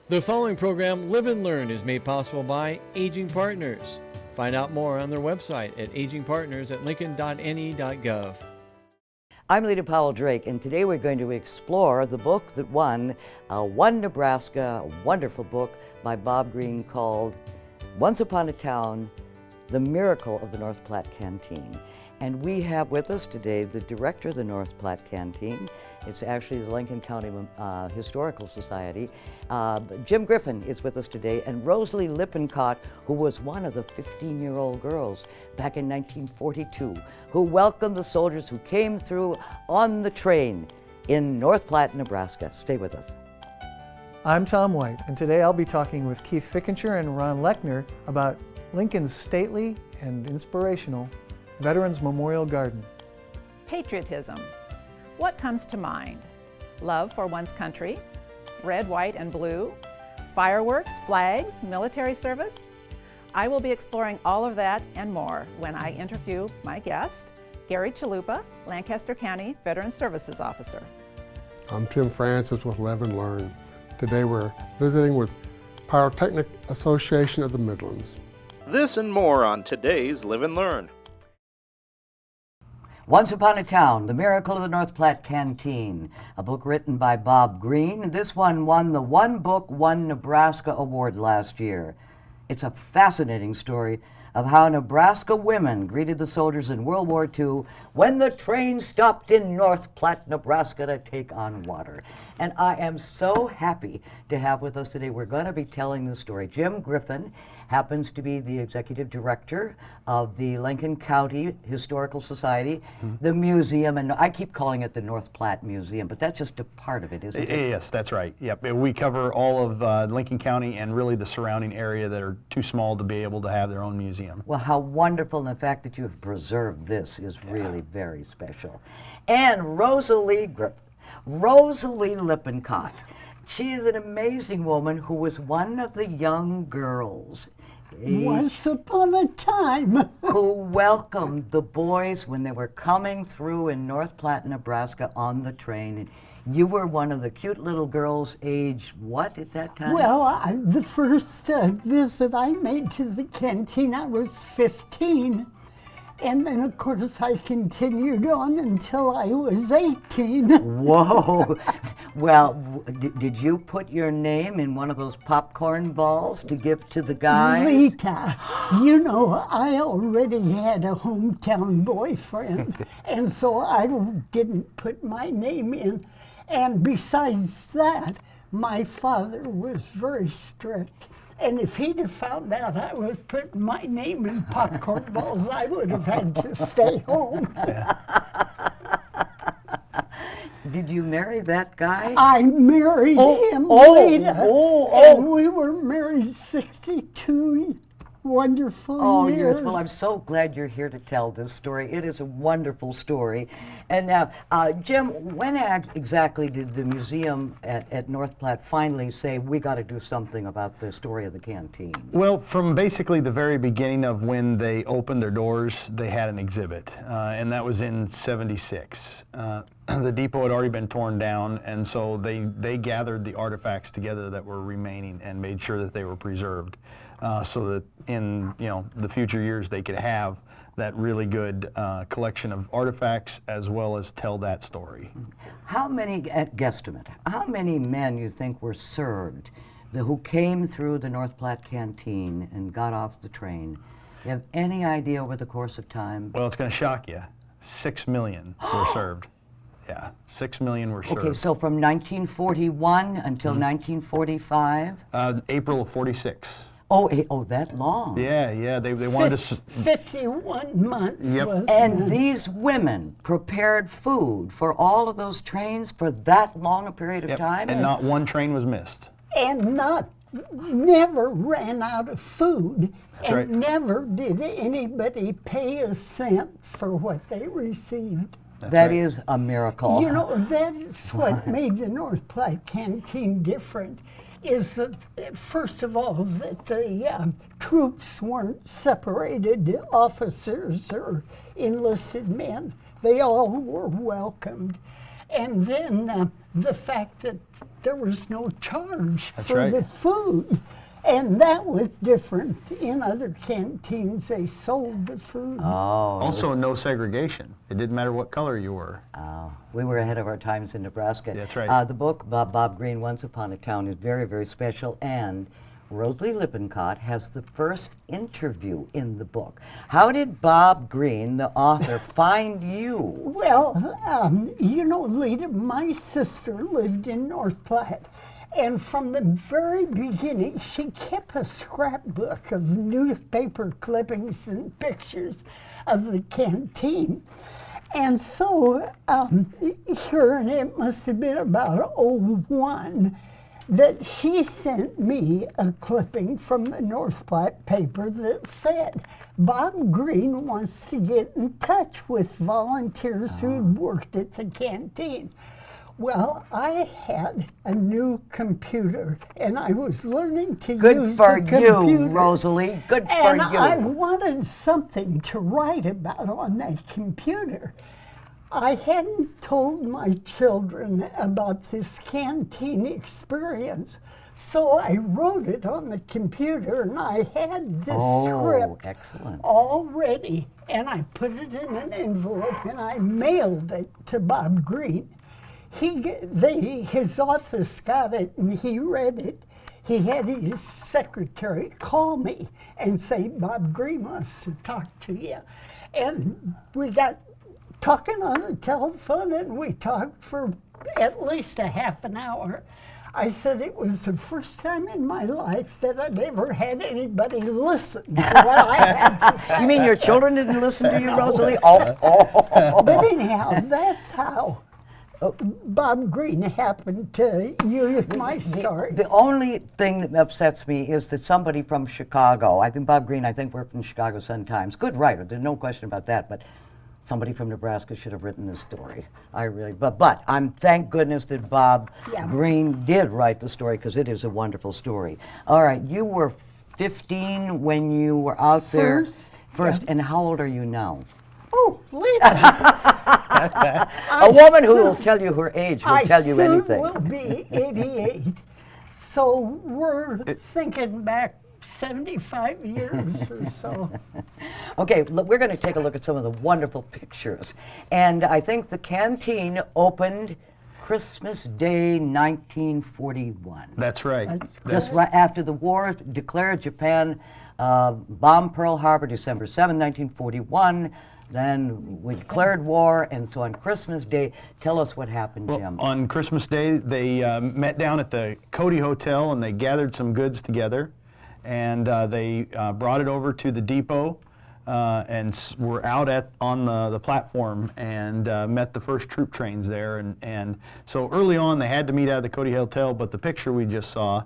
The following program, Live and Learn, is made possible by Aging Partners. Find out more on their website at agingpartners@lincoln.ne.gov. I'm Lita Powell Drake, and today we're going to explore the book that won One Nebraska, a wonderful book by Bob Greene called Once Upon a Town, The Miracle of the North Platte Canteen. And we have with us today the director of the North Platte Canteen. It's actually the Lincoln County Historical Society. Jim Griffin is with us today, and Rosalie Lippincott, who was one of the 15-year-old girls back in 1942, who welcomed the soldiers who came through on the train in North Platte, Nebraska. Stay with us. I'm Tom White, and today I'll be talking with Keith Fickenshire and Ron Lechner about Lincoln's stately and inspirational Veterans Memorial Garden. Patriotism. What comes to mind? Love for one's country, red, white, and blue, fireworks, flags, military service? I will be exploring all of that and more when I interview my guest, Gary Chalupa, Lancaster County Veteran Services Officer. I'm Tim Francis with Live and Learn. Today we're visiting with Pyrotechnic Association of the Midlands. This and more on today's Live and Learn. Once Upon a Town, The Miracle of the North Platte Canteen, a book written by Bob Greene. This one won the One Book, One Nebraska Award last year. It's a fascinating story of how Nebraska women greeted the soldiers in World War II when the train stopped in North Platte, Nebraska to take on water. And I am so happy to have with us today, we're going to be telling the story. Jim Griffin happens to be the executive director of the Lincoln County Historical Society, the museum, and I keep calling it the North Platte Museum, but that's just a part of it, isn't it? Yes, that's right. Yep, we cover all of Lincoln County and really the surrounding area that are too small to be able to have their own museum. Well, how wonderful, and the fact that you have preserved this is really very special. And Rosalie Lippincott. She is an amazing woman who was one of the young girls once upon a time who welcomed the boys when they were coming through in North Platte, Nebraska on the train. And you were one of the cute little girls, age what at that time? Well, the first visit I made to the canteen, I was 15. And then, of course, I continued on until I was 18. Whoa. Well, did you put your name in one of those popcorn balls to give to the guys? Lita, you know, I already had a hometown boyfriend, and so I didn't put my name in. And besides that, my father was very strict. And if he'd have found out I was putting my name in popcorn balls, I would have had to stay home. Did you marry that guy? I married him later. And we were married 62 wonderful years. Yes. Well, I'm so glad you're here to tell this story. It is a wonderful story. And now, Jim, when exactly did the museum at North Platte finally say, we got to do something about the story of the canteen? Well, from basically the very beginning of when they opened their doors, they had an exhibit, and that was in '76. The depot had already been torn down, and so they gathered the artifacts together that were remaining and made sure that they were preserved, so that in the future years they could have that really good collection of artifacts as well as tell that story. How many, at guesstimate, how many men you think were served who came through the North Platte Canteen and got off the train? You have any idea over the course of time? Well, it's going to shock you. 6 million were served. Yeah, 6 million were served. Okay, so from 1941 until 1945? April of '46. Oh, that long? Yeah, they wanted to... 51 months. Yep. And these women prepared food for all of those trains for that long a period of time? And not one train was missed. And never ran out of food. That's right. Never did anybody pay a cent for what they received. That is a miracle. You know, that is what made the North Platte Canteen different, is that, first of all, that the troops weren't separated, officers or enlisted men. They all were welcomed. And then the fact that there was no charge That's for right. the food. And that was different. In other canteens, they sold the food. Oh, Also, no segregation. It didn't matter what color you were. we were ahead of our times in Nebraska. That's right. The book, Bob Greene, Once Upon a Town, is very, very special, and Rosalie Lippincott has the first interview in the book. How did Bob Greene, the author, find you? Well, you know, Lita, my sister lived in North Platte. And from the very beginning, she kept a scrapbook of newspaper clippings and pictures of the canteen. And so here, and it must have been about '01, that she sent me a clipping from the North Platte paper that said, Bob Greene wants to get in touch with volunteers who'd worked at the canteen. Well, I had a new computer, and I was learning to Good use for the computer. you, Rosalie. Good for And you. I wanted something to write about on that computer. I hadn't told my children about this canteen experience, so I wrote it on the computer, and I had this script excellent. all ready, and I put it in an envelope, and I mailed it to Bob Greene. His office got it, and he read it. He had his secretary call me and say, Bob Greene wants to talk to you. And we got talking on the telephone, and we talked for at least a half an hour. I said it was the first time in my life that I'd ever had anybody listen to what I had to say. You mean your children didn't listen to you, Rosalie? Oh. But anyhow, that's how Bob Greene happened to use my story. The only thing that upsets me is that somebody from Chicago, I think Bob Greene, worked in Chicago Sun-Times, good writer, there's no question about that, but somebody from Nebraska should have written this story. But I'm thank goodness that Bob Greene did write the story, because it is a wonderful story. All right, you were 15 when you were out there first, and how old are you now? Oh, Lita. A woman who will tell you her age will tell you anything. I soon will be 88. So we're thinking back 75 years or so. Okay, look, we're going to take a look at some of the wonderful pictures. And I think the canteen opened Christmas Day 1941. That's right. Just right after the war declared, Japan bombed Pearl Harbor December 7, 1941. Then we declared war, and so on Christmas Day, tell us what happened, Jim. On Christmas Day, they met down at the Cody Hotel, and they gathered some goods together, and they brought it over to the depot, and were out on the platform and met the first troop trains there. And so early on, they had to meet out at the Cody Hotel, but the picture we just saw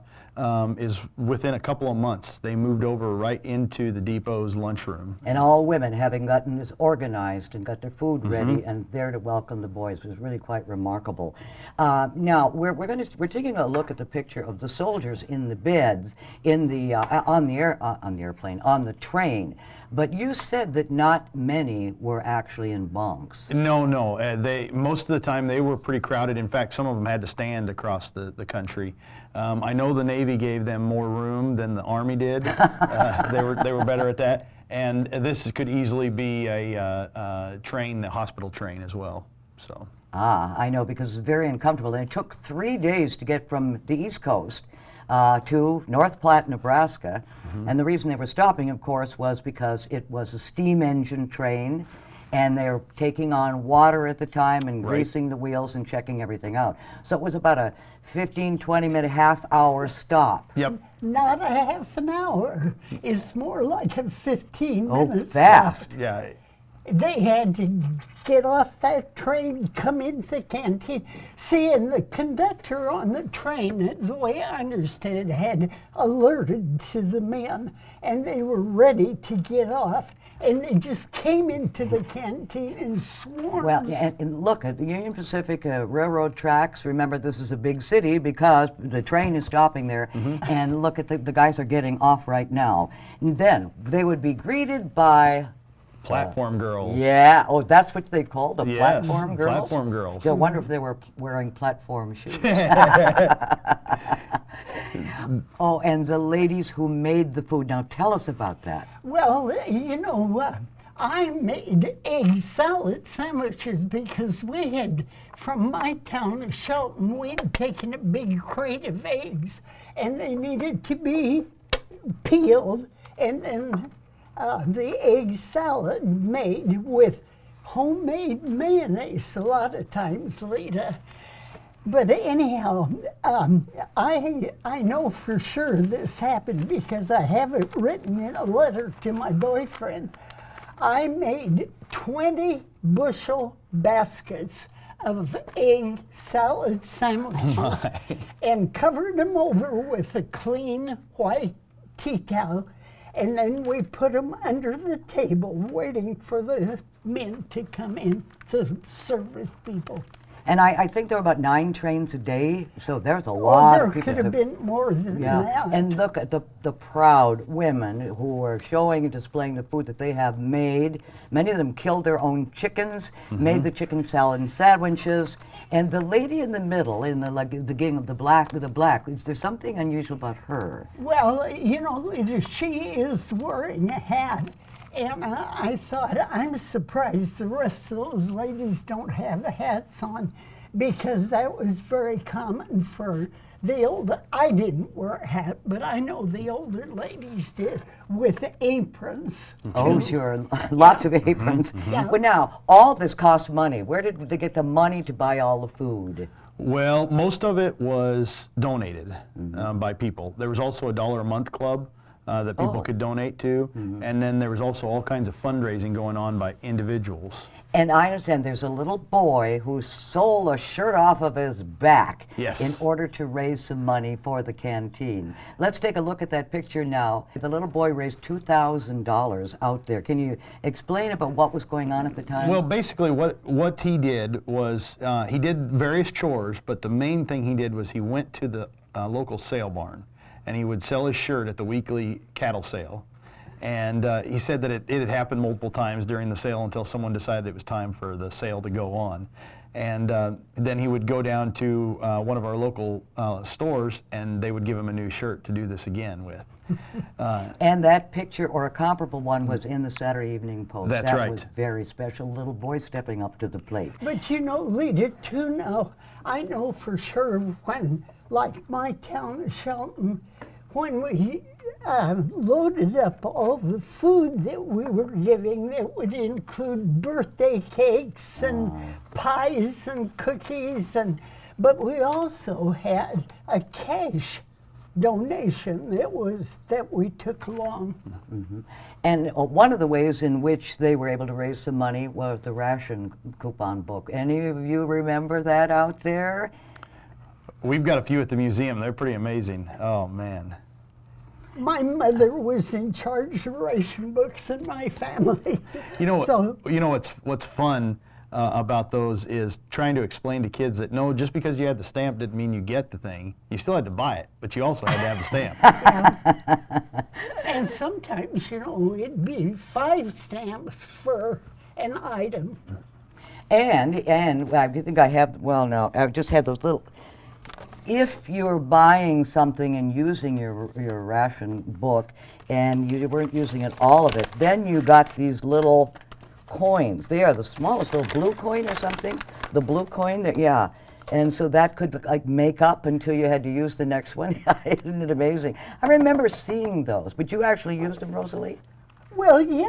is within a couple of months. They moved over right into the depot's lunchroom. And all women having gotten this organized and got their food ready and there to welcome the boys. It was really quite remarkable. Now we're taking a look at the picture of the soldiers in the beds on the train. But you said that not many were actually in bunks. No. Most of the time they were pretty crowded. In fact, some of them had to stand across the country. I know the Navy gave them more room than the Army did. They were better at that. And this could easily be a train, the hospital train as well. So. I know, because it's very uncomfortable. And it took 3 days to get from the East Coast to North Platte, Nebraska. And the reason they were stopping, of course, was because it was a steam engine train, and they were taking on water at the time and greasing the wheels and checking everything out. So it was about a 15, 20-minute, half-hour stop. Yep. Not a half an hour. It's more like a 15 minutes. Oh, fast. Yeah. They had to get off that train, come into the canteen. See, and the conductor on the train, the way I understand it, had alerted to the men, and they were ready to get off. And they just came into the canteen in swarms. Well, and look at the Union Pacific Railroad tracks. Remember, this is a big city because the train is stopping there. And look at the guys are getting off right now. And then they would be greeted by Platform girls. Yeah. Oh, that's what they call the Yes, platform girls? platform girls. I wonder if they were wearing platform shoes. Oh, and the ladies who made the food. Now tell us about that. Well, you know what? I made egg salad sandwiches because we had, from my town of Shelton, we'd taken a big crate of eggs and they needed to be peeled, and then the egg salad made with homemade mayonnaise a lot of times, Lita. But anyhow, I know for sure this happened because I have it written in a letter to my boyfriend. I made 20 bushel baskets of egg salad sandwiches and covered them over with a clean white tea towel, and then we put them under the table waiting for the men to come in to service people. And I think there were about 9 trains a day, so there's a lot there of people. could have been more than that. And look at the proud women who are showing and displaying the food that they have made. Many of them killed their own chickens, made the chicken salad and sandwiches. And the lady in the middle, in the gang of the black, is there something unusual about her? Well, you know, Lita, she is wearing a hat. And I thought, I'm surprised the rest of those ladies don't have hats on, because that was very common for the older. I didn't wear a hat, but I know the older ladies did, with aprons. Oh, sure. Lots of aprons. Yeah. But now, all this costs money. Where did they get the money to buy all the food? Well, most of it was donated by people. There was also a $1 a month club that people could donate to, and then there was also all kinds of fundraising going on by individuals. And I understand there's a little boy who sold a shirt off of his back in order to raise some money for the canteen. Let's take a look at that picture now. The little boy raised $2,000 out there. Can you explain about what was going on at the time? Well, basically what he did was he did various chores, but the main thing he did was he went to the local sale barn, and he would sell his shirt at the weekly cattle sale. And he said that it had happened multiple times during the sale until someone decided it was time for the sale to go on. And then he would go down to one of our local stores, and they would give him a new shirt to do this again with. And that picture, or a comparable one, was in the Saturday Evening Post. That's right. That was very special. Little boy stepping up to the plate. But you know, Lita, too, now, I know for sure when, like my town of Shelton, when we loaded up all the food that we were giving, that would include birthday cakes and pies and cookies, but we also had a cash donation that we took along. And one of the ways in which they were able to raise some money was the ration coupon book. Any of you remember that out there? We've got a few at the museum. They're pretty amazing. Oh, man. My mother was in charge of ration books in my family. You know, So, what's fun about those is trying to explain to kids that no, just because you had the stamp didn't mean you get the thing. You still had to buy it, but you also had to have the stamp. and sometimes, you know, it'd be 5 stamps for an item. And I think I have, well, no, I've just had those little, if you're buying something and using your ration book and you weren't using it, all of it, then you got these little coins. They are the smallest little blue coin or something. The blue coin, yeah. And so that could like make up until you had to use the next one. Isn't it amazing? I remember seeing those, but you actually used them, Rosalie? Well, yeah,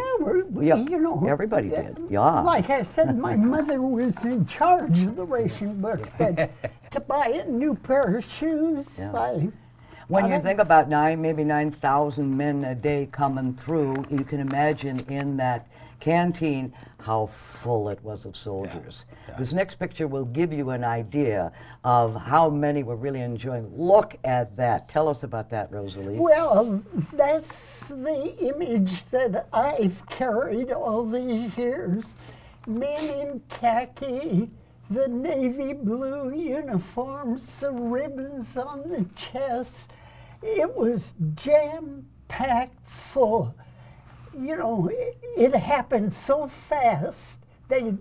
you know. Everybody did, yeah. Like I said, my mother was in charge of the ration books, but to buy a new pair of shoes, When you think about maybe 9,000 men a day coming through, you can imagine in that canteen how full it was of soldiers. This next picture will give you an idea of how many were really enjoying. Look at that. Tell us about that, Rosalie. Well, that's the image that I've carried all these years. Men in khaki, the navy blue uniforms, the ribbons on the chest. It was jam-packed full. you know, it happened so fast. They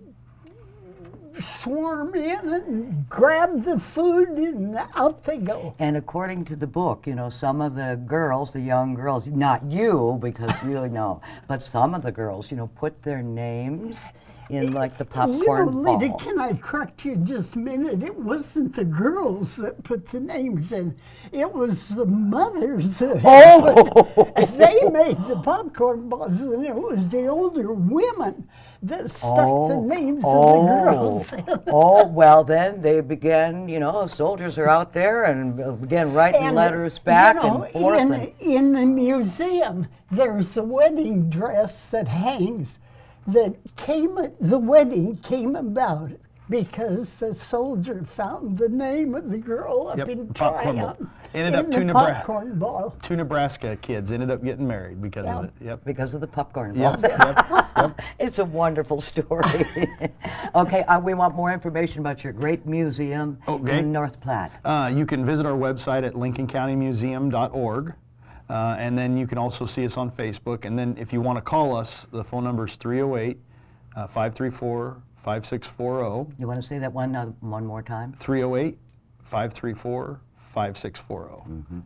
swarm in and grab the food and out they go. And according to the book, you know, some of the girls, the young girls, not you because you know, but some of the girls, you know, put their names in like the popcorn You know, Lita, ball. can I correct you just a minute? It wasn't the girls that put the names in. It was the mothers that they made the popcorn balls, and it was the older women that stuck the names of the girls in. Oh, well then they began, you know, soldiers are out there and began writing And, letters back you know, and forth. in the museum, there's a wedding dress that hangs that the wedding came about because a soldier found the name of the girl up in popcorn ball. Tryon. Ended up in the popcorn ball. Two Nebraska kids ended up getting married because of it. Yep. Because of the popcorn ball. Yep. It's a wonderful story. Okay, we want more information about your great museum in North Platte. You can visit our website at lincolncountymuseum.org. And then you can also see us on Facebook. And then if you want to call us, the phone number is 308-534-5640. You want to say that one more time? 308-534-5640.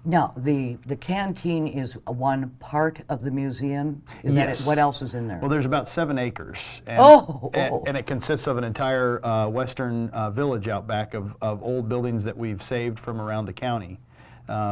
Now, the canteen is one part of the museum? Is that it? What else is in there? Well, there's about 7 acres. And, and it consists of an entire western village out back of old buildings that we've saved from around the county.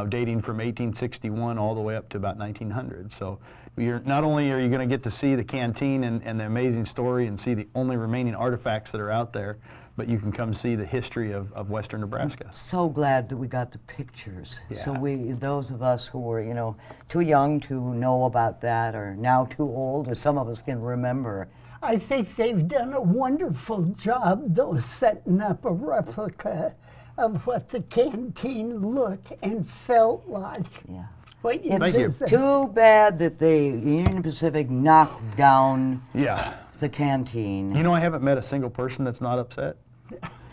Dating from 1861 all the way up to about 1900. So not only are you going to get to see the canteen and the amazing story and see the only remaining artifacts that are out there, but you can come see the history of western Nebraska. I'm so glad that we got the pictures. Yeah. So those of us who were, you know, too young to know about that or now too old, or some of us can remember. I think they've done a wonderful job, though, setting up a replica of what the canteen looked and felt like. Yeah. It's too bad that the Union Pacific knocked down the canteen. You know, I haven't met a single person that's not upset.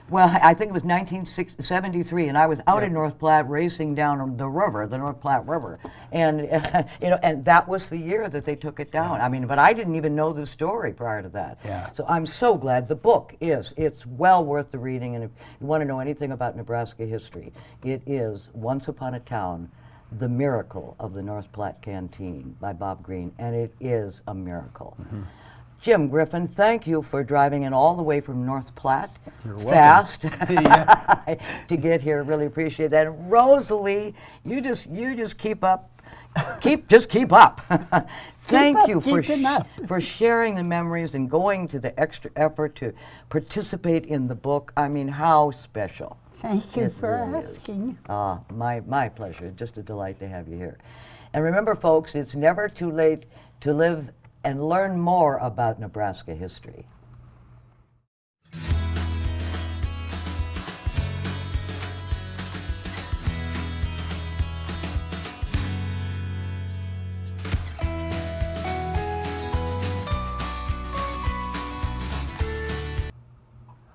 Well, I think it was 1973, and I was out in North Platte racing down the river, the North Platte River, and you know, and that was the year that they took it down. I mean, but I didn't even know the story prior to that. Yeah. So I'm so glad. The book it's well worth the reading, and if you want to know anything about Nebraska history, it is Once Upon a Town, The Miracle of the North Platte Canteen by Bob Greene, and it is a miracle. Jim Griffin, thank you for driving in all the way from North Platte fast to get here. Really appreciate that. And Rosalie, you just keep up. Just keep up. Thank you for sharing the memories and going to the extra effort to participate in the book. I mean, how special. Thank you for asking. My pleasure. Just a delight to have you here. And remember, folks, it's never too late to live and learn more about Nebraska history.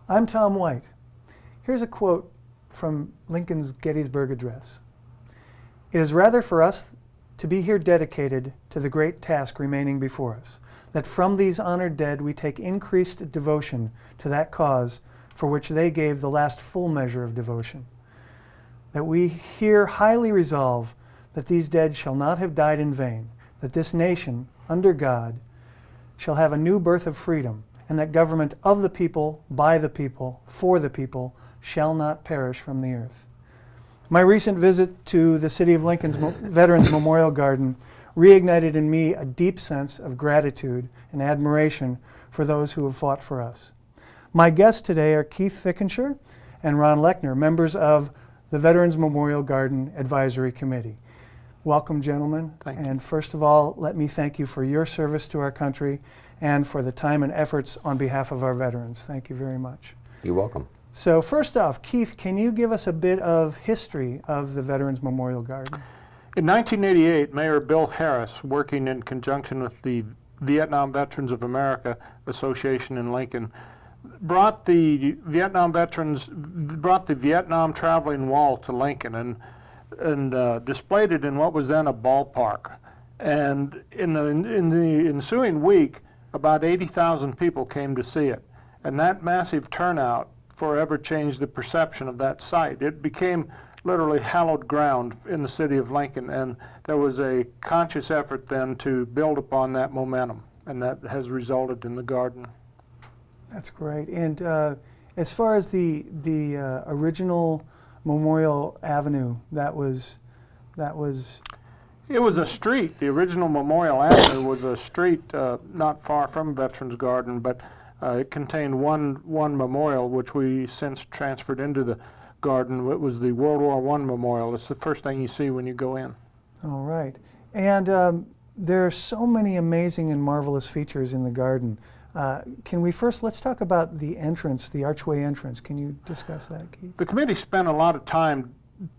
I'm Tom White. Here's a quote from Lincoln's Gettysburg Address. "It is rather for us to be here dedicated to the great task remaining before us, that from these honored dead we take increased devotion to that cause for which they gave the last full measure of devotion. That we here highly resolve that these dead shall not have died in vain, that this nation, under God, shall have a new birth of freedom, and that government of the people, by the people, for the people, shall not perish from the earth." My recent visit to the City of Lincoln's Veterans Memorial Garden reignited in me a deep sense of gratitude and admiration for those who have fought for us. My guests today are Keith Fickenshire and Ron Lechner, members of the Veterans Memorial Garden Advisory Committee. Welcome, gentlemen. Thank you. And first of all, let me thank you for your service to our country and for the time and efforts on behalf of our veterans. Thank you very much. You're welcome. So first off, Keith, can you give us a bit of history of the Veterans Memorial Garden? In 1988, Mayor Bill Harris, working in conjunction with the Vietnam Veterans of America Association in Lincoln, brought the Vietnam Traveling Wall to Lincoln and displayed it in what was then a ballpark. And in the ensuing week, about 80,000 people came to see it. And that massive turnout forever changed the perception of that site. It became literally hallowed ground in the city of Lincoln, and there was a conscious effort then to build upon that momentum, and that has resulted in the garden. That's great. And as far as the original Memorial Avenue, that was. It was a street. The original Memorial Avenue was a street not far from Veterans Garden, but it contained one memorial, which we since transferred into the garden. It was the World War I memorial. It's the first thing you see when you go in. All right. And there are so many amazing and marvelous features in the garden. Let's talk about the entrance, the archway entrance. Can you discuss that, Keith? The committee spent a lot of time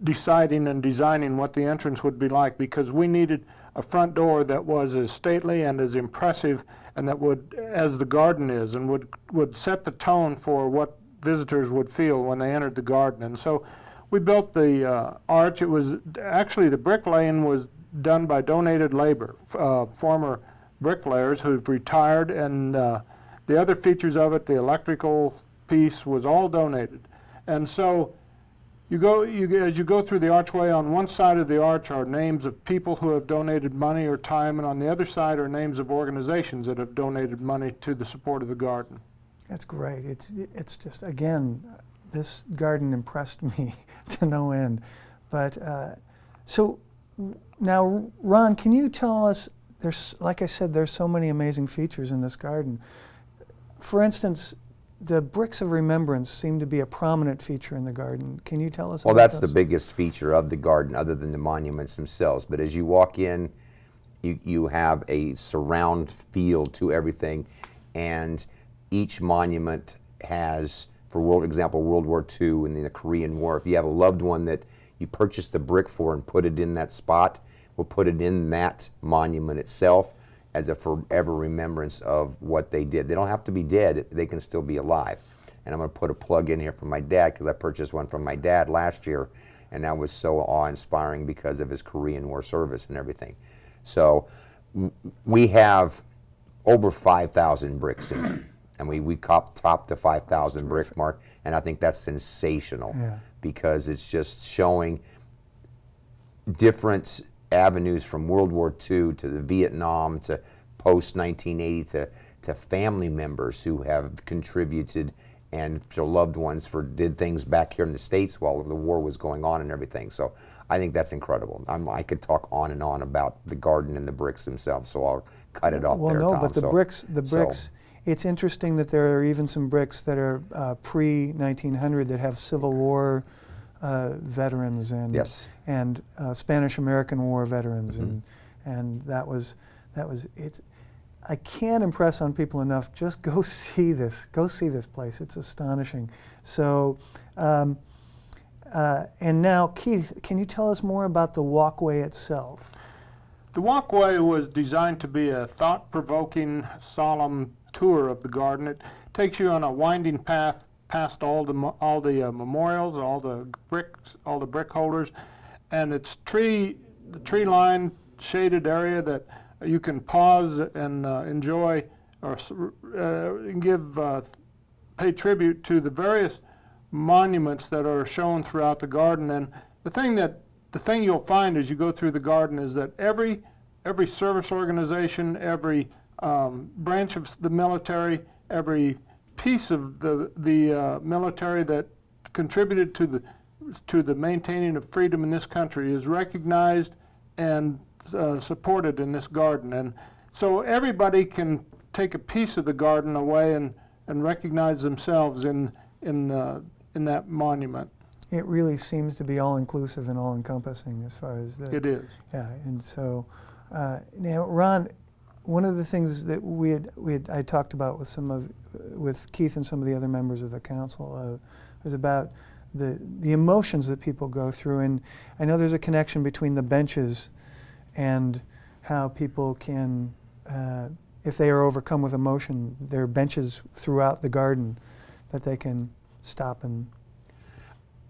deciding and designing what the entrance would be like, because we needed a front door that was as stately and as impressive and that would, as the garden is, and would set the tone for what visitors would feel when they entered the garden. And so we built the arch. It was actually, the bricklaying was done by donated labor, former bricklayers who've retired, and the other features of it, the electrical piece, was all donated. And so as you go through the archway, on one side of the arch are names of people who have donated money or time, and on the other side are names of organizations that have donated money to the support of the garden. That's great. It's just, again, this garden impressed me to no end. But so now, Ron, can you tell us, like I said, there's so many amazing features in this garden. For instance, the bricks of remembrance seem to be a prominent feature in the garden. Can you tell us Well, about that's those? the biggest feature of the garden, other than the monuments themselves. But as you walk in, you have a surround feel to everything, and each monument has, for example, World War II and the Korean War. If you have a loved one that you purchased a brick for and put it in that spot, we'll put it in that monument itself as a forever remembrance of what they did. They don't have to be dead, they can still be alive. And I'm going to put a plug in here for my dad, because I purchased one from my dad last year, and that was so awe-inspiring because of his Korean War service and everything. So we have over 5,000 bricks in there, and we topped the 5,000 brick mark, and I think that's sensational, because it's just showing different avenues from World War II to the Vietnam to post-1980 to family members who have contributed, and to loved ones did things back here in the States while the war was going on and everything. So I think that's incredible. I could talk on and on about the garden and the bricks themselves, so I'll cut it off there, Tom. Well, no, but the bricks, it's interesting that there are even some bricks that are pre-1900 that have Civil War veterans and Spanish-American War veterans, and that was I can't impress on people enough. Just go see this. Go see this place. It's astonishing. So, and now, Keith, can you tell us more about the walkway itself? The walkway was designed to be a thought-provoking, solemn tour of the garden. It takes you on a winding path past all the memorials, all the bricks, all the brick holders, and it's the tree-lined, shaded area that you can pause and enjoy, or pay tribute to the various monuments that are shown throughout the garden. And the thing you'll find as you go through the garden is that every service organization, every branch of the military, every piece of the military that contributed to the maintaining of freedom in this country is recognized and supported in this garden. And so everybody can take a piece of the garden away and recognize themselves in that monument. It really seems to be all-inclusive and all-encompassing as far as the... It is. Yeah, and so, now, Ron, one of the things that I talked about with Keith and some of the other members of the council was about the emotions that people go through, and I know there's a connection between the benches and how people can, if they are overcome with emotion, there are benches throughout the garden that they can stop and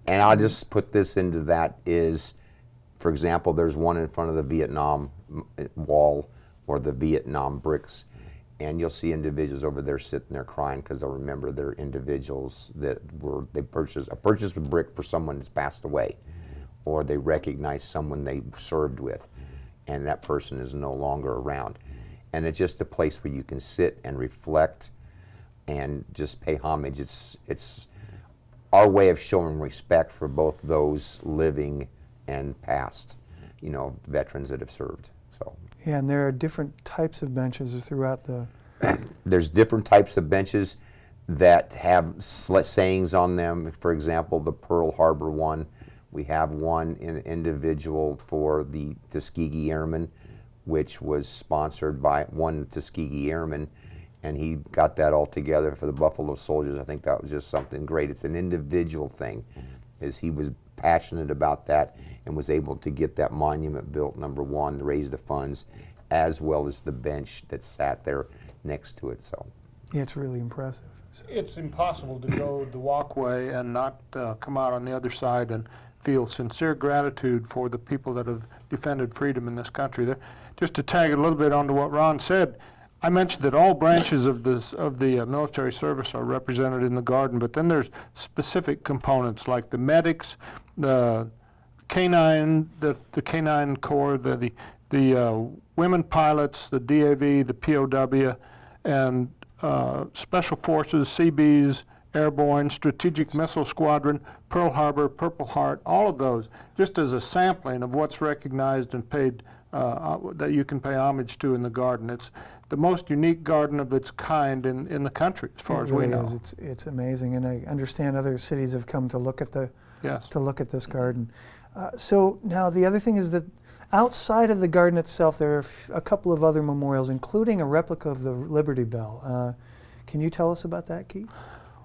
I'll just put this into that is, For example, there's one in front of the Vietnam wall or the Vietnam bricks, and you'll see individuals over there sitting there crying because they'll remember they're individuals that they purchased a brick for someone that's passed away, or they recognize someone they served with, and that person is no longer around. And it's just a place where you can sit and reflect and just pay homage. It's our way of showing respect for both those living and past, veterans that have served. So. Yeah, and there are different types of benches throughout the... There's different types of benches that have sayings on them. For example, the Pearl Harbor one, we have one individual for the Tuskegee Airmen, which was sponsored by one Tuskegee Airman, and he got that all together for the Buffalo Soldiers. I think that was just something great. It's an individual thing, as he was passionate about that and was able to get that monument built, number one, to raise the funds, as well as the bench that sat there next to it. So, yeah, it's really impressive. It's impossible to go the walkway and not come out on the other side and feel sincere gratitude for the people that have defended freedom in this country. Just to tag a little bit onto what Ron said, I mentioned that all branches of the military service are represented in the garden, but then there's specific components like the medics, the canine, the canine corps, the women pilots, the DAV, the POW, and Special Forces, Seabees, Airborne, Strategic Missile Squadron, Pearl Harbor, Purple Heart, all of those, just as a sampling of what's recognized and paid, that you can pay homage to in the garden. It's the most unique garden of its kind in the country, as far as we know. It's amazing, and I understand other cities have come to look at this garden. So now the other thing is that outside of the garden itself, there are a couple of other memorials, including a replica of the Liberty Bell. Can you tell us about that, Keith?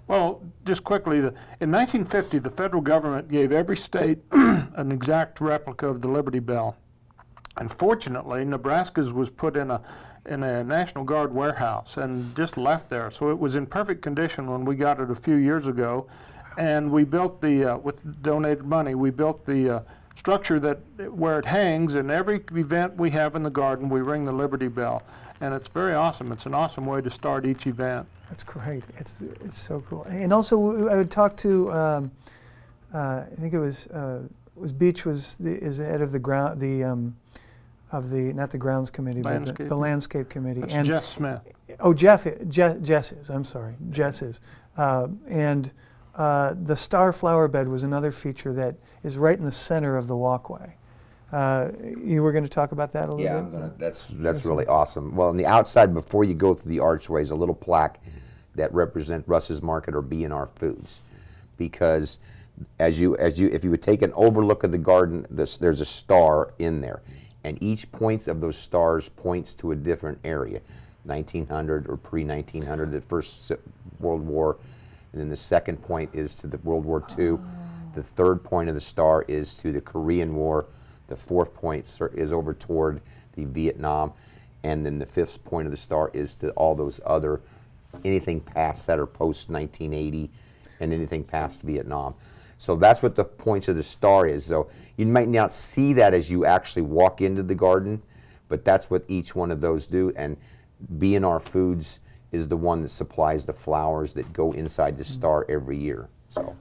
Well, just quickly, in 1950, the federal government gave every state an exact replica of the Liberty Bell. Unfortunately, Nebraska's was put in a National Guard warehouse and just left there. So it was in perfect condition when we got it a few years ago. And we built with donated money, we built the structure where it hangs. And every event we have in the garden, we ring the Liberty Bell. And it's very awesome. It's an awesome way to start each event. That's great. It's so cool. And also, I would talk to, I think it was Beach is the head of the ground, not the grounds committee, but the landscape committee. That's Jess Smith. Oh, Jess is. I'm sorry, Jess is. And the star flower bed was another feature that is right in the center of the walkway. You were going to talk about that a little bit? Yeah, I'm gonna, that's really awesome. Well, on the outside, before you go through the archway, is a little plaque that represents Russ's Market or B&R Foods, because if you would take an overlook of the garden, there's a star in there, and each point of those stars points to a different area, 1900 or pre-1900, the First World War, and then the second point is to the World War II. The third point of the star is to the Korean War. The fourth point is over toward the Vietnam, and then the fifth point of the star is to all those other, anything past that are post-1980 and anything past Vietnam. So that's what the points of the star is. So you might not see that as you actually walk into the garden, but that's what each one of those do. And B&R Foods is the one that supplies the flowers that go inside the star every year. So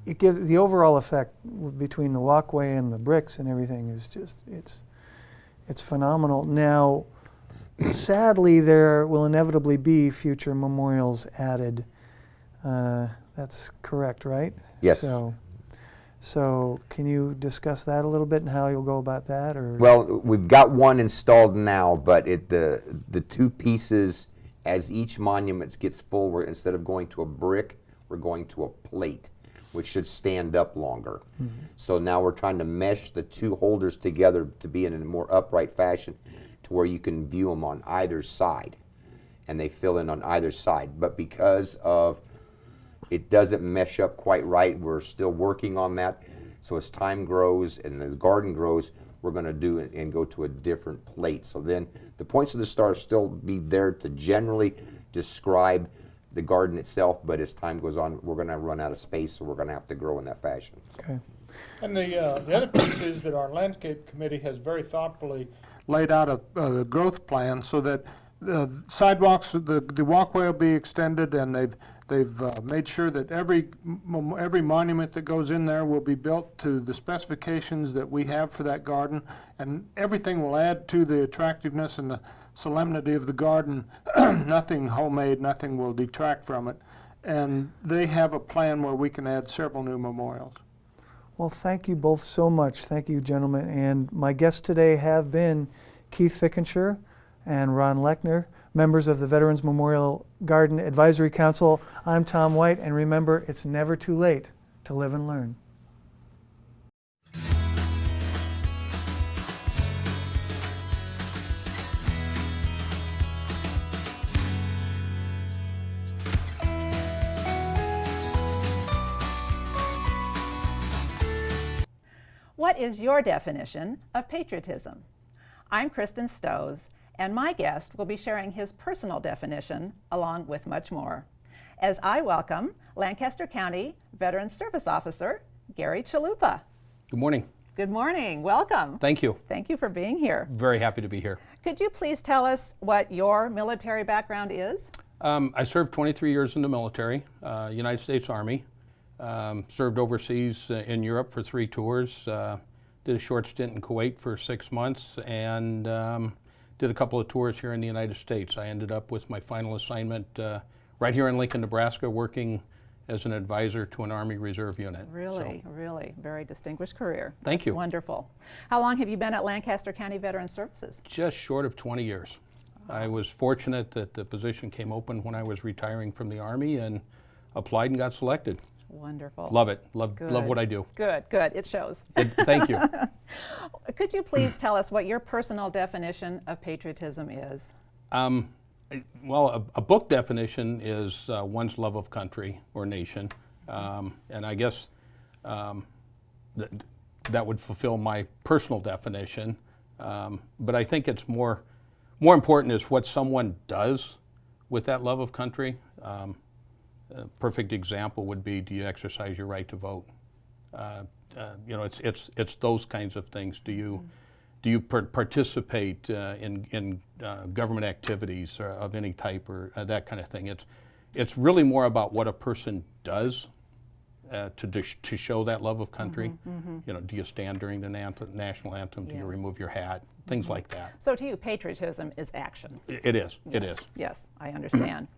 it gives the overall effect between the walkway and the bricks and everything is just it's phenomenal. Now, sadly, there will inevitably be future memorials added. That's correct, right? Yes. So can you discuss that a little bit and how you'll go about that? Or well, we've got one installed now, but the two pieces, as each monument gets full, instead of going to a brick, we're going to a plate, which should stand up longer. Mm-hmm. So now we're trying to mesh the two holders together to be in a more upright fashion to where you can view them on either side, and they fill in on either side. But because of it doesn't mesh up quite right, we're still working on that. So as time grows and the garden grows, we're going to do it and go to a different plate. So then the points of the star still be there to generally describe the garden itself, but as time goes on, we're going to run out of space, so we're going to have to grow in that fashion. Okay. And the other piece is that our landscape committee has very thoughtfully laid out a growth plan so that the sidewalks, the walkway will be extended, and they've made sure that every monument that goes in there will be built to the specifications that we have for that garden, and everything will add to the attractiveness and the solemnity of the garden. Nothing homemade, nothing will detract from it. And they have a plan where we can add several new memorials. Well, thank you both so much. Thank you, gentlemen. And my guests today have been Keith Fickenshire and Ron Lechner, members of the Veterans Memorial Garden Advisory Council. I'm Tom White, and remember, it's never too late to live and learn. What is your definition of patriotism? I'm Kristen Stowes, and my guest will be sharing his personal definition along with much more, as I welcome Lancaster County Veteran Service Officer Gary Chalupa. Good morning. Good morning. Welcome. Thank you. Thank you for being here. Very happy to be here. Could you please tell us what your military background is? I served 23 years in the military, United States Army. Served overseas in Europe for 3 tours, did a short stint in Kuwait for 6 months, and did a couple of tours here in the United States. I ended up with my final assignment right here in Lincoln, Nebraska, working as an advisor to an Army Reserve unit. Really, really, very distinguished career. Thank you. Wonderful. How long have you been at Lancaster County Veteran Services? Just short of 20 years. I was fortunate that the position came open when I was retiring from the Army and applied and got selected. Wonderful. Love it. Love what I do. Good, good. It shows. Thank you. Could you please tell us what your personal definition of patriotism is? Well, a book definition is one's love of country or nation. And I guess that would fulfill my personal definition. But I think it's more important is what someone does with that love of country. A perfect example would be, do you exercise your right to vote? You know, it's those kinds of things. Do you participate in government activities of any type or that kind of thing? It's really more about what a person does to show that love of country. You know, do you stand during the national anthem? Do you remove your hat? Things like that. So to you, patriotism is action. It is. Yes. It is. Yes, I understand.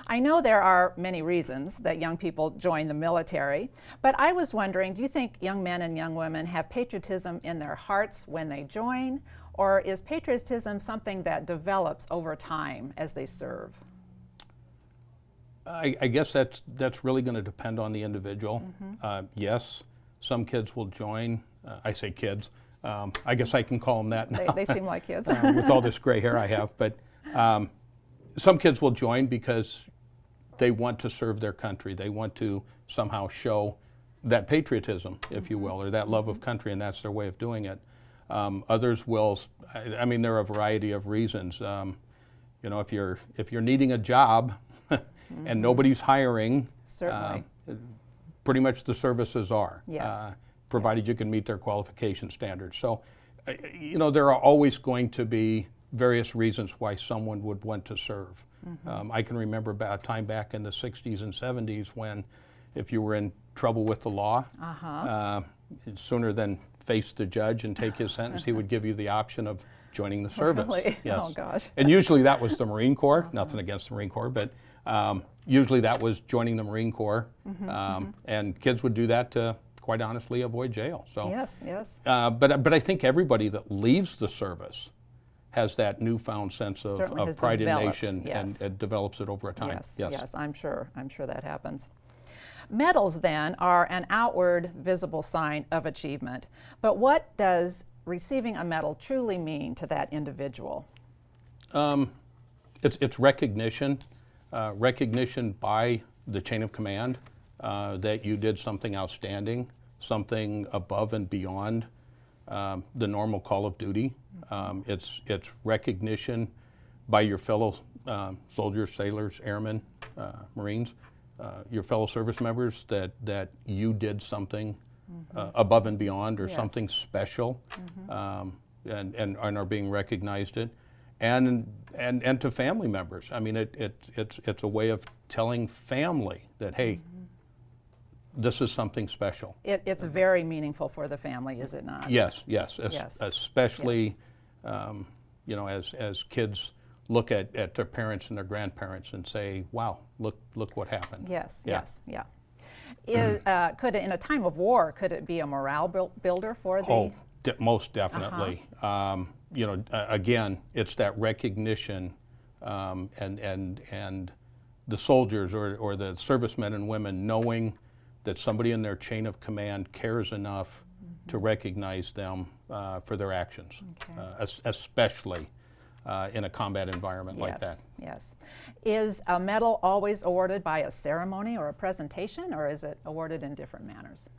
I know there are many reasons that young people join the military, but I was wondering, do you think young men and young women have patriotism in their hearts when they join, or is patriotism something that develops over time as they serve? I guess that's really going to depend on the individual. Yes, some kids will join. I say kids. I guess I can call them that now. They seem like kids. With all this gray hair I have. But some kids will join because they want to serve their country. They want to somehow show that patriotism, if you will, or that love of country, and that's their way of doing it. Others will, I mean, there are a variety of reasons. You know, if you're needing a job and nobody's hiring, certainly, pretty much the services are, yes. Provided you can meet their qualification standards. So, you know, there are always going to be various reasons why someone would want to serve. I can remember a time back in the 60s and 70s when if you were in trouble with the law, sooner than face the judge and take his sentence, he would give you the option of joining the service. Really? Yes. Oh, gosh. And usually that was the Marine Corps. Nothing against the Marine Corps, but usually that was joining the Marine Corps. And kids would do that to, quite honestly, avoid jail. So yes, yes. But I think everybody that leaves the service has that newfound sense of pride in nation, yes. and develops it over time. Yes, yes, I'm sure that happens. Medals then are an outward visible sign of achievement, but what does receiving a medal truly mean to that individual? It's recognition, recognition by the chain of command that you did something outstanding, something above and beyond the normal call of duty. It's recognition by your fellow soldiers, sailors, airmen, Marines, your fellow service members that you did something above and beyond or Yes. something special, and are being recognized it, and to family members. I mean, it's a way of telling family that, hey, this is something special. It's very meaningful for the family, is it not? Yes, Yes. especially, you know, as kids look at their parents and their grandparents and say, wow, look what happened. Yes, Yeah. yes, yeah. Could it, in a time of war, could it be a morale builder for the? Oh, most definitely. You know, again, it's that recognition, and the soldiers or the servicemen and women knowing that somebody in their chain of command cares enough to recognize them for their actions, especially in a combat environment like that. Yes. Is a medal always awarded by a ceremony or a presentation, or is it awarded in different manners?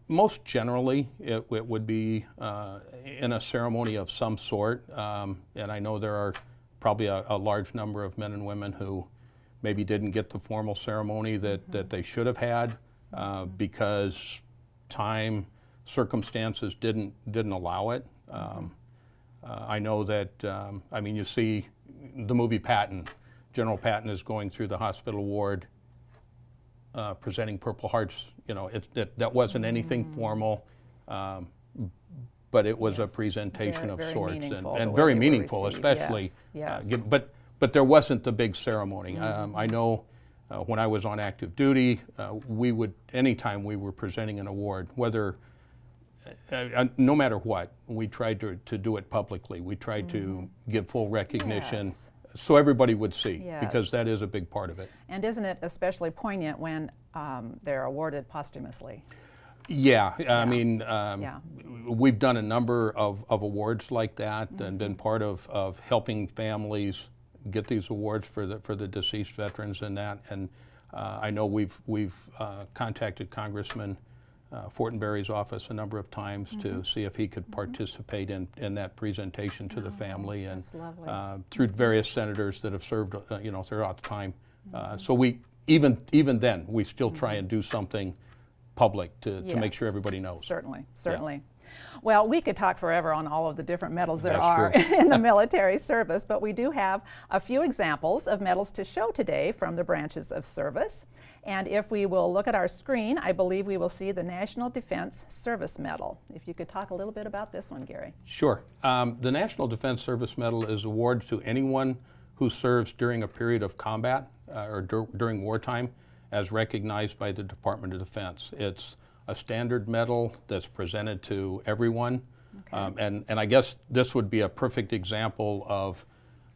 Most generally, it would be in a ceremony of some sort, and I know there are probably a large number of men and women who maybe didn't get the formal ceremony that they should have had because time, circumstances didn't allow it. I know that, I mean, you see the movie Patton. General Patton is going through the hospital ward presenting Purple Hearts. You know, that wasn't anything formal, but it was a presentation of sorts, and very meaningful, especially. Yes. But there wasn't the big ceremony. I know when I was on active duty, we would, anytime we were presenting an award, whether no matter what, we tried to do it publicly. We tried to give full recognition so everybody would see, because that is a big part of it. And isn't it especially poignant when they're awarded posthumously? Yeah, I mean, we've done a number of awards like that and been part of helping families get these awards for the deceased veterans and that. And I know we've contacted Congressman Fortenberry's office a number of times to see if he could participate in that presentation to the family, and through various senators that have served you know, throughout the time. So we even then we still try and do something public to make sure everybody knows. Certainly. Yeah. Well, we could talk forever on all of the different medals there That's are true. in the military service, but we do have a few examples of medals to show today from the branches of service. And if we will look at our screen, I believe we will see the National Defense Service Medal. If you could talk a little bit about this one, Gary. Sure. The National Defense Service Medal is awarded to anyone who serves during a period of combat or during wartime, as recognized by the Department of Defense. It's a standard medal that's presented to everyone. And I guess this would be a perfect example of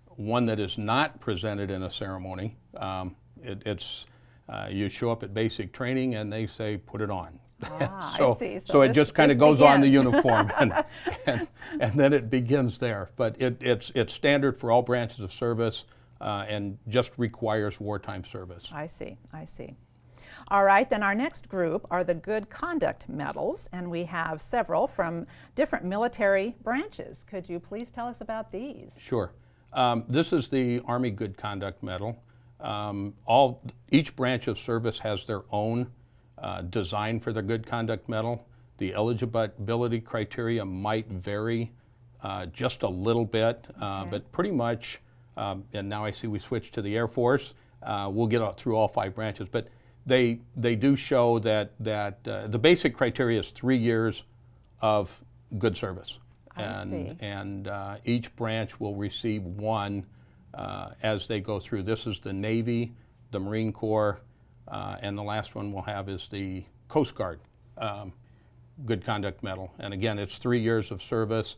one that is not presented in a ceremony. You show up at basic training and they say, put it on. I see. So it just kind of goes on the uniform and then it begins there. But it's standard for all branches of service and just requires wartime service. I see. All right, then our next group are the Good Conduct Medals, and we have several from different military branches. Could you please tell us about these? Sure. This is the Army Good Conduct Medal. Each branch of service has their own design for the Good Conduct Medal. The eligibility criteria might vary just a little bit, but pretty much, and now I see we switched to the Air Force, we'll get through all 5 branches, but they do show that the basic criteria is 3 years of good service. And each branch will receive one as they go through. This is the Navy, the Marine Corps, and the last one we'll have is the Coast Guard Good Conduct Medal. And again, it's 3 years of service.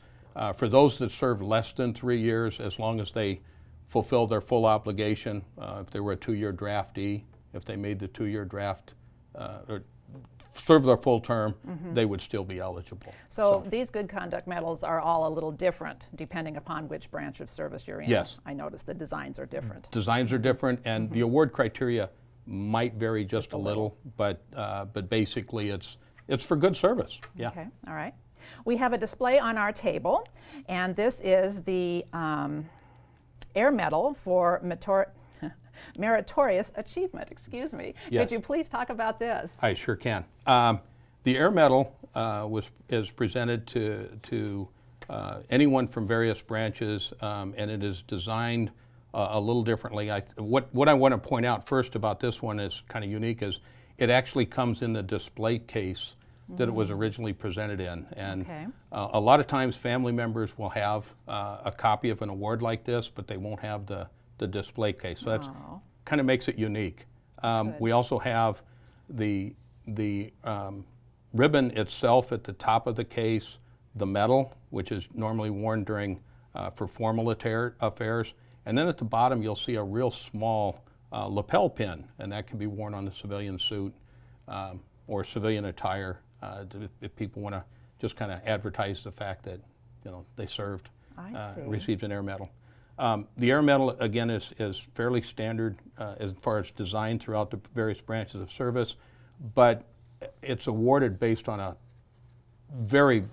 For those that serve less than 3 years, as long as they fulfill their full obligation, if they were a 2-year draftee, if they made the 2-year draft or serve their full term, they would still be eligible. So these Good Conduct Medals are all a little different depending upon which branch of service you're in. Yes. I noticed the designs are different. Designs are different, and the award criteria might vary just a little, but basically it's for good service. Yeah. Okay, all right. We have a display on our table, and this is the Air Medal for Meritorious Achievement. Excuse me. Yes. Could you please talk about this? I sure can. The Air Medal is presented to anyone from various branches, and it is designed a little differently. What I want to point out first about this one is kind of unique is it actually comes in the display case that it was originally presented in. And a lot of times family members will have a copy of an award like this, but they won't have the display case. So that's kind of makes it unique. We also have the ribbon itself at the top of the case, the medal, which is normally worn during for formal affairs, and then at the bottom you'll see a real small lapel pin, and that can be worn on the civilian suit or civilian attire if people want to just kind of advertise the fact that they served, received an Air Medal. The Air Medal again is fairly standard as far as design throughout the various branches of service, but it's awarded based on a very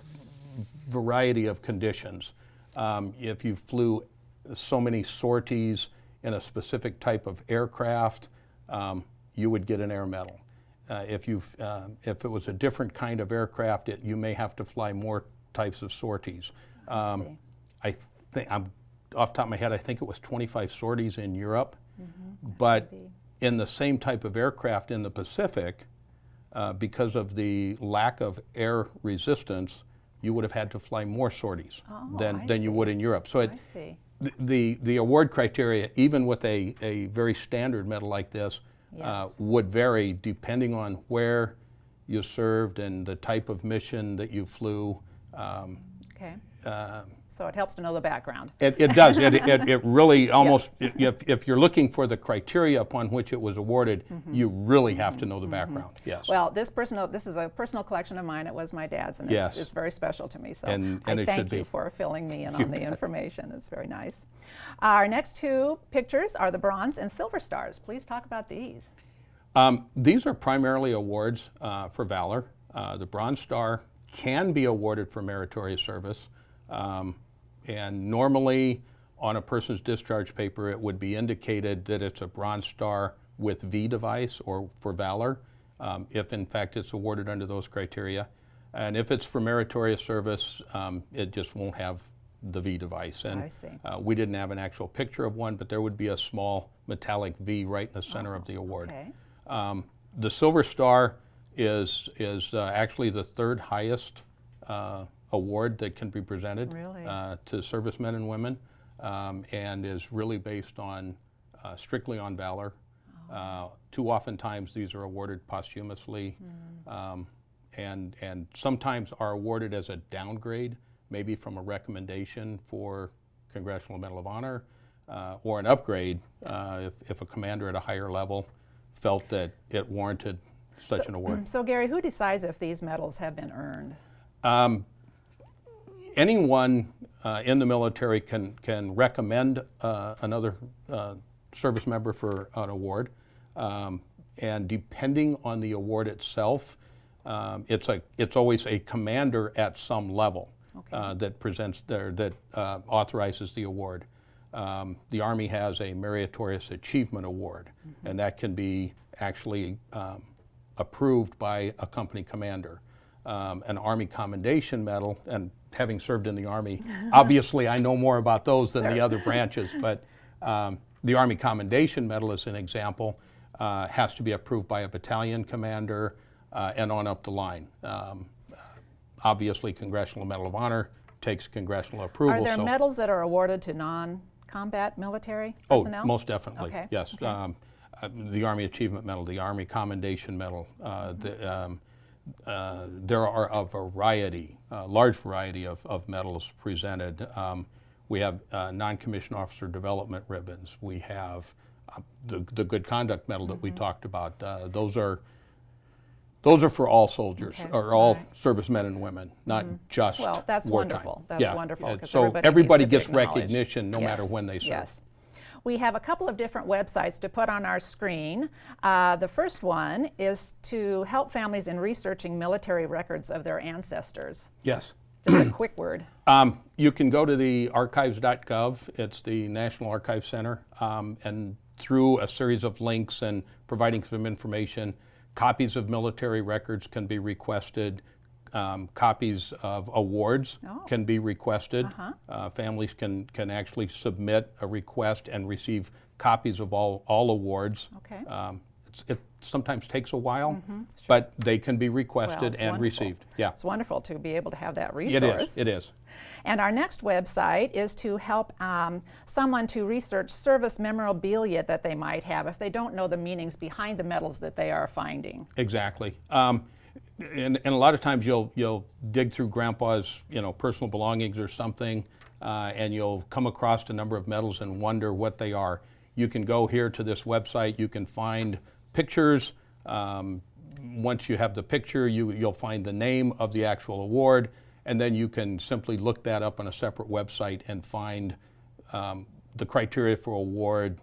variety of conditions. If you flew so many sorties in a specific type of aircraft, you would get an Air Medal. If it was a different kind of aircraft, you may have to fly more types of sorties. I think off the top of my head, I think it was 25 sorties in Europe, but in the same type of aircraft in the Pacific, because of the lack of air resistance, you would have had to fly more sorties than you would in Europe. So the award criteria, even with a very standard medal like this, would vary depending on where you served and the type of mission that you flew. So it helps to know the background. It does. It really almost, if you're looking for the criteria upon which it was awarded, you really have to know the background. Yes. Well, this is a personal collection of mine. It was my dad's, and it's very special to me. So I thank you for filling me in on the information. It's very nice. Our next two pictures are the Bronze and Silver Stars. Please talk about these. These are primarily awards for valor. The Bronze Star can be awarded for meritorious service. And normally on a person's discharge paper it would be indicated that it's a Bronze Star with V device or for valor, if in fact it's awarded under those criteria. And if it's for meritorious service, it just won't have the V device. And we didn't have an actual picture of one, but there would be a small metallic V right in the center of the award. The Silver Star is actually the third highest award that can be presented to servicemen and women, and is really based on strictly on valor. Too often times these are awarded posthumously, and sometimes are awarded as a downgrade, maybe from a recommendation for Congressional Medal of Honor, or an upgrade if a commander at a higher level felt that it warranted such an award. So Gary, who decides if these medals have been earned? Anyone in the military can recommend another service member for an award, and depending on the award itself, it's always a commander at some level that authorizes the award. The Army has a Meritorious Achievement Award, and that can be actually approved by a company commander. An Army Commendation Medal, and having served in the Army, obviously I know more about those than the other branches, but the Army Commendation Medal, as an example, has to be approved by a battalion commander and on up the line. Obviously, Congressional Medal of Honor takes congressional approval. Are there medals that are awarded to non-combat military personnel? Oh, most definitely, yes. The Army Achievement Medal, the Army Commendation Medal, there are a variety, large variety of medals presented. We have non-commissioned officer development ribbons. We have the Good Conduct Medal that we talked about. Those are for all soldiers, or all servicemen and women, not just wartime. Well, that's wonderful. That's wonderful. So everybody gets recognition no matter when they serve. Yes. We have a couple of different websites to put on our screen. The first one is to help families in researching military records of their ancestors. Yes. Just a quick word. You can go to the archives.gov. It's the National Archives Center, and through a series of links and providing some information, Copies of military records can be requested. Copies of awards can be requested. Families can actually submit a request and receive copies of all awards. Okay. It sometimes takes a while, but they can be requested and wonderful. received. Yeah. It's wonderful to be able to have that resource. It is. And our next website is to help someone to research service memorabilia that they might have if they don't know the meanings behind the medals that they are finding. Exactly. And a lot of times you'll dig through Grandpa's personal belongings or something, and you'll come across a number of medals and wonder what they are. You can go here to this website. You can find pictures. Once you have the picture, you'll find the name of the actual award, and then you can simply look that up on a separate website and find the criteria for award,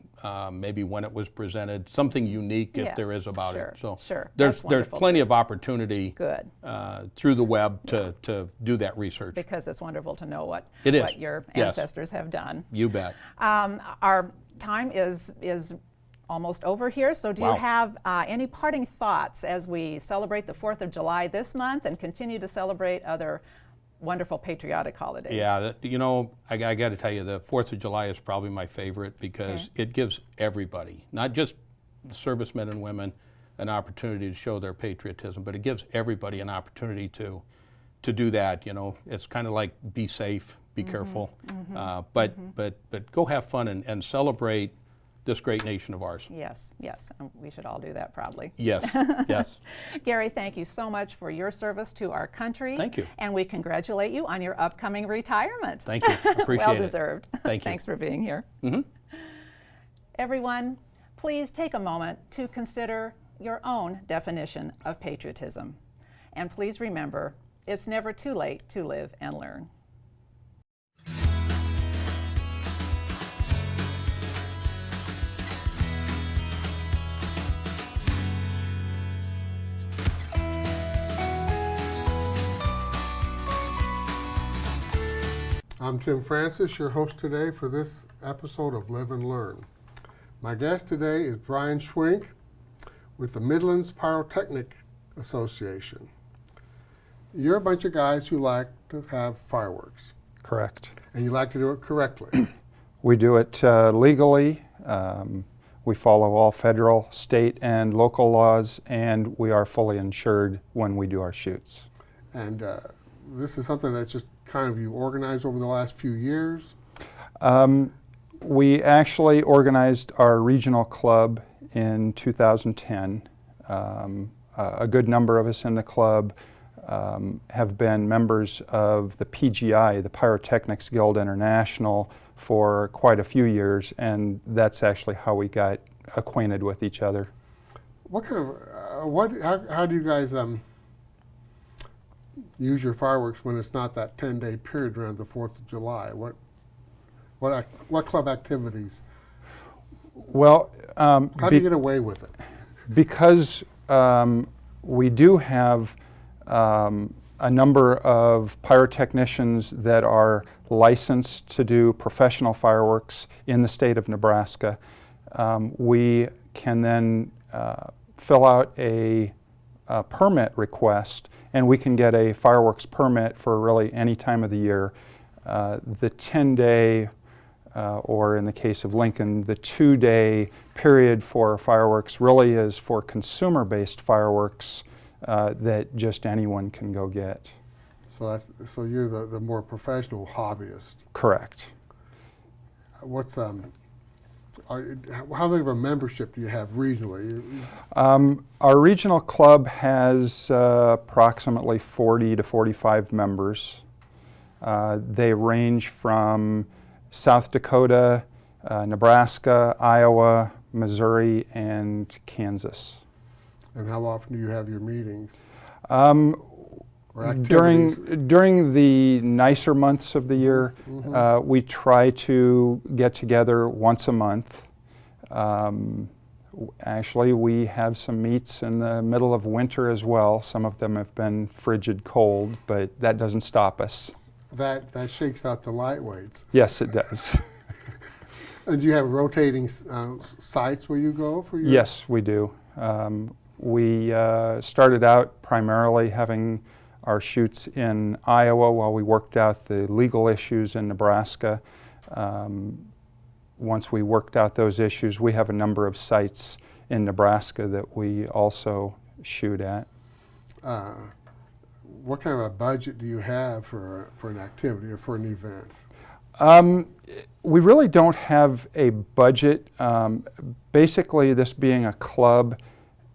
maybe when it was presented, something unique if there is about it. So there's plenty of opportunity through the web to do that research. Because it's wonderful to know what your Yes. ancestors have done. You bet. Our time is almost over here, so do you have any parting thoughts as we celebrate the 4th of July this month and continue to celebrate other wonderful patriotic holidays? Yeah, I got to tell you, the 4th of July is probably my favorite because it gives everybody, not just servicemen and women, an opportunity to show their patriotism, but it gives everybody an opportunity to do that. It's kind of like be safe, be careful, but go have fun and celebrate this great nation of ours. Yes, and we should all do that proudly. Yes, yes. Gary, thank you so much for your service to our country. Thank you. And we congratulate you on your upcoming retirement. Thank you. Appreciate well it. deserved. Thank you. Thanks for being here. Everyone, please take a moment to consider your own definition of patriotism. And please remember, it's never too late to live and learn. I'm Tim Francis, your host today for this episode of Live and Learn. My guest today is Brian Schwink with the Midlands Pyrotechnic Association. You're a bunch of guys who like to have fireworks. Correct. And you like to do it correctly. We do it legally. We follow all federal, state, and local laws, and we are fully insured when we do our shoots. And this is something that's just kind of you organized over the last few years? We actually organized our regional club in 2010. A good number of us in the club have been members of the PGI, the Pyrotechnics Guild International, for quite a few years, and that's actually how we got acquainted with each other. What kind of, how do you guys use your fireworks when it's not that 10-day period around the 4th of July? What club activities? Well, how do you get away with it? Because we do have a number of pyrotechnicians that are licensed to do professional fireworks in the state of Nebraska. We can then fill out a permit request, and we can get a fireworks permit for really any time of the year. The 10-day, or in the case of Lincoln, the 2-day period for fireworks really is for consumer-based fireworks that just anyone can go get. So you're the more professional hobbyist. Correct. What's how big of a membership do you have regionally? Our regional club has approximately 40 to 45 members. They range from South Dakota, Nebraska, Iowa, Missouri, and Kansas. And how often do you have your meetings? During the nicer months of the year, we try to get together once a month. Actually, we have some meets in the middle of winter as well. Some of them have been frigid cold, but that doesn't stop us. That shakes out the lightweights. Yes, it does. And do you have rotating sites where you go for your? Yes, we do. We started out primarily having our shoots in Iowa while we worked out the legal issues in Nebraska. Once we worked out those issues, we have a number of sites in Nebraska that we also shoot at. What kind of a budget do you have for an activity or for an event? We really don't have a budget. Basically, this being a club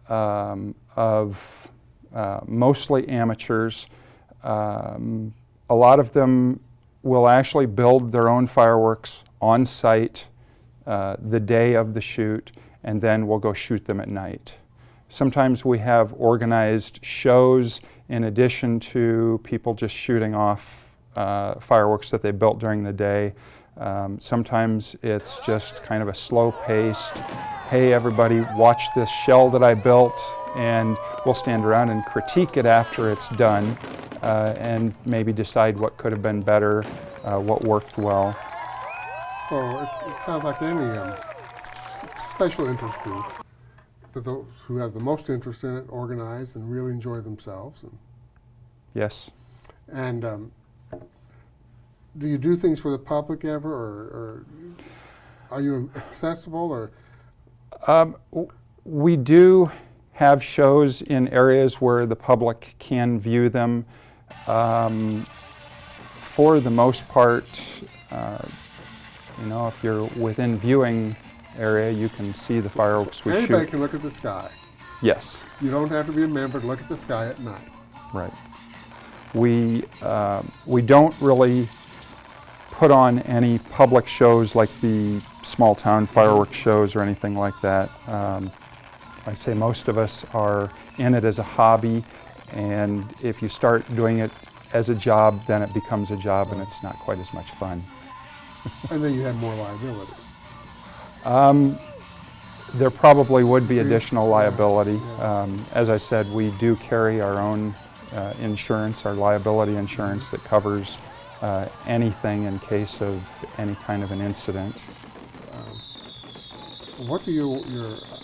of mostly amateurs, a lot of them will actually build their own fireworks on site the day of the shoot, and then we'll go shoot them at night. Sometimes we have organized shows in addition to people just shooting off fireworks that they built during the day. Sometimes it's just kind of a slow-paced, hey everybody, watch this shell that I built, and we'll stand around and critique it after it's done and maybe decide what could have been better, what worked well. So it sounds like any special interest group, that those who have the most interest in it organize and really enjoy themselves. And yes. And do you do things for the public ever, or are you accessible? Or we do have shows in areas where the public can view them. For the most part, if you're within viewing area, you can see the fireworks we shoot. Anybody can look at the sky. Yes. You don't have to be a member to look at the sky at night. Right. We don't really put on any public shows like the small town fireworks shows or anything like that. I'd say most of us are in it as a hobby, and if you start doing it as a job, then it becomes a job and it's not quite as much fun. And then you have more liability. There probably would be additional liability. As I said, we do carry our own insurance, our liability insurance that covers anything in case of any kind of an incident. What do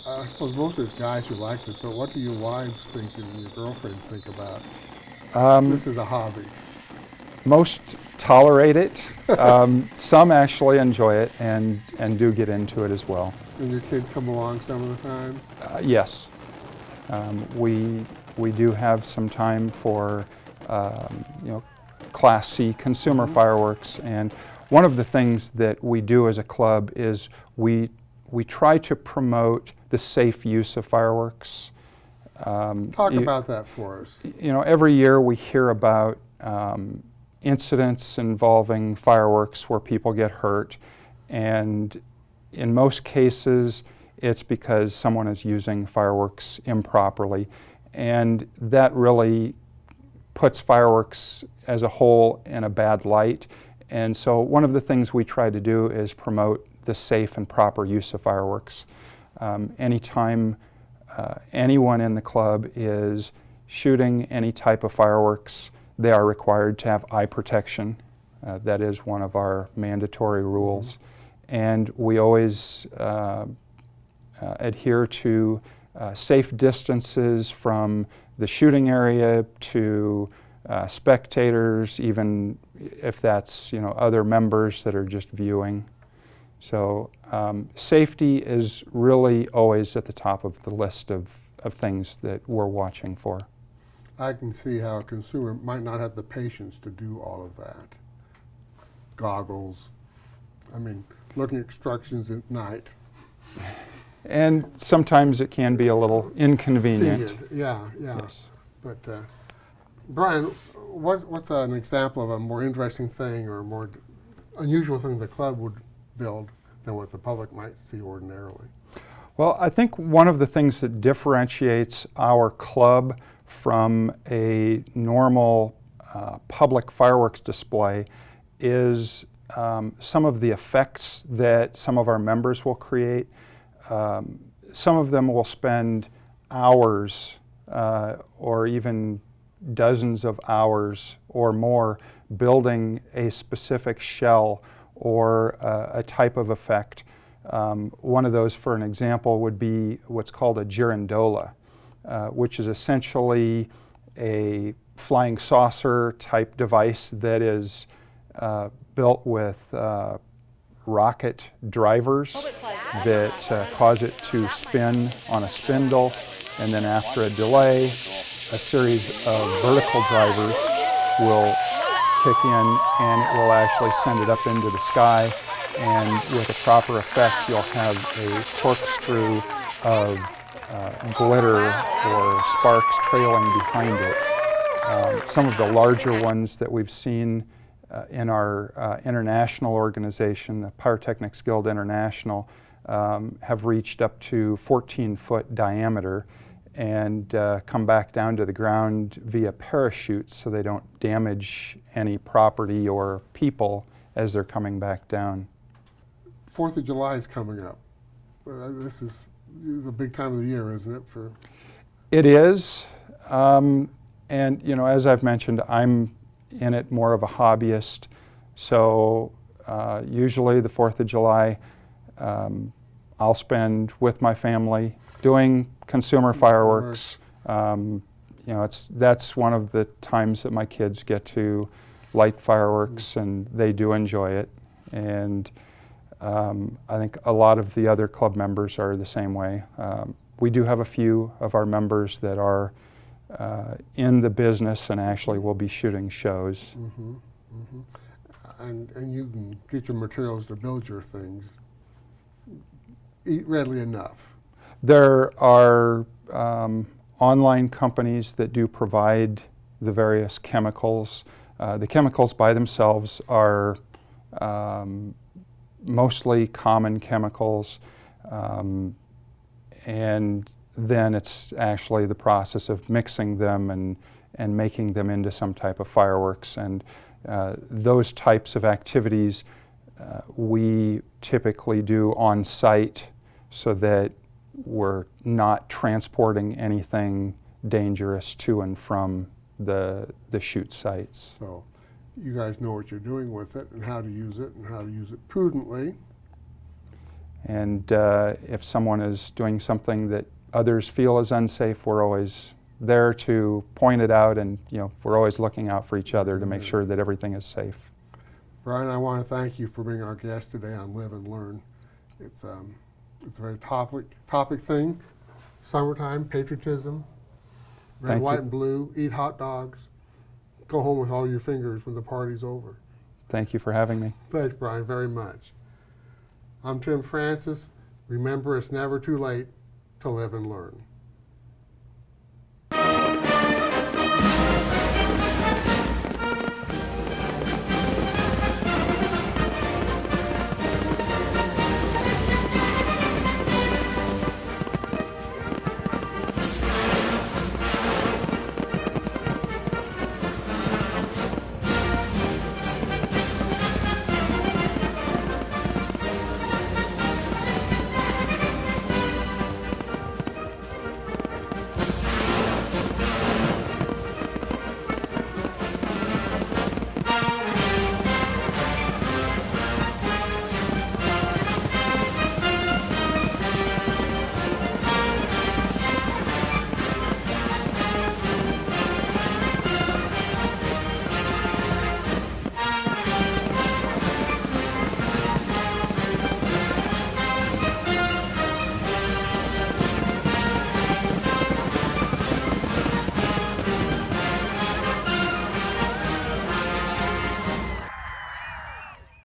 I suppose most of the guys who like this, but what do your wives think and your girlfriends think about this is a hobby? Most tolerate it. Some actually enjoy it and do get into it as well. And your kids come along some of the time? Yes. We do have some time for Class C consumer fireworks, and one of the things that we do as a club is we try to promote the safe use of fireworks. Talk about that for us. Every year we hear about incidents involving fireworks where people get hurt, and in most cases it's because someone is using fireworks improperly, and that really puts fireworks as a whole in a bad light. And so one of the things we try to do is promote the safe and proper use of fireworks. Anytime anyone in the club is shooting any type of fireworks, they are required to have eye protection. That is one of our mandatory rules. And we always adhere to safe distances from the shooting area to spectators, even if that's other members that are just viewing. So safety is really always at the top of the list of things that we're watching for. I can see how a consumer might not have the patience to do all of that. Goggles, looking at instructions at night. And sometimes it can be a little inconvenient. Yeah. Yes. But Brian, what's an example of a more interesting thing or a more unusual thing the club would build than what the public might see ordinarily? Well, I think one of the things that differentiates our club from a normal public fireworks display is some of the effects that some of our members will create. Some of them will spend hours or even dozens of hours or more building a specific shell or a type of effect. One of those, for an example, would be what's called a girandola. which is essentially a flying saucer type device that is built with rocket drivers that cause it to spin on a spindle, and then after a delay, a series of vertical drivers will kick in and it will actually send it up into the sky, and with a proper effect you'll have a corkscrew of glitter or sparks trailing behind it. Some of the larger ones that we've seen in our international organization, the Pyrotechnics Guild International, have reached up to 14-foot diameter and come back down to the ground via parachutes so they don't damage any property or people as they're coming back down. 4th of July is coming up. This is the big time of the year, isn't it? It is, and you know, as I've mentioned, I'm in it more of a hobbyist, so usually the 4th of July I'll spend with my family doing consumer fireworks. You know, that's one of the times that my kids get to light fireworks, and they do enjoy it. And I think a lot of the other club members are the same way. We do have a few of our members that are in the business and actually will be shooting shows. Mm-hmm. Mm-hmm. And you can get your materials to build your things readily enough. There are online companies that do provide the various chemicals. The chemicals by themselves are mostly common chemicals, and then it's actually the process of mixing them and making them into some type of fireworks. And those types of activities we typically do on site so that we're not transporting anything dangerous to and from the shoot sites. So you guys know what you're doing with it and how to use it and how to use it prudently. And if someone is doing something that others feel is unsafe, we're always there to point it out, and you know, we're always looking out for each other to make sure that everything is safe. Brian, I want to thank you for being our guest today on Live and Learn. It's a very topic thing. Summertime, patriotism, red, Thank white, you. and blue, eat hot dogs, go home with all your fingers when the party's over. Thank you for having me. Thanks, Brian, very much. I'm Tim Francis. Remember, it's never too late to live and learn.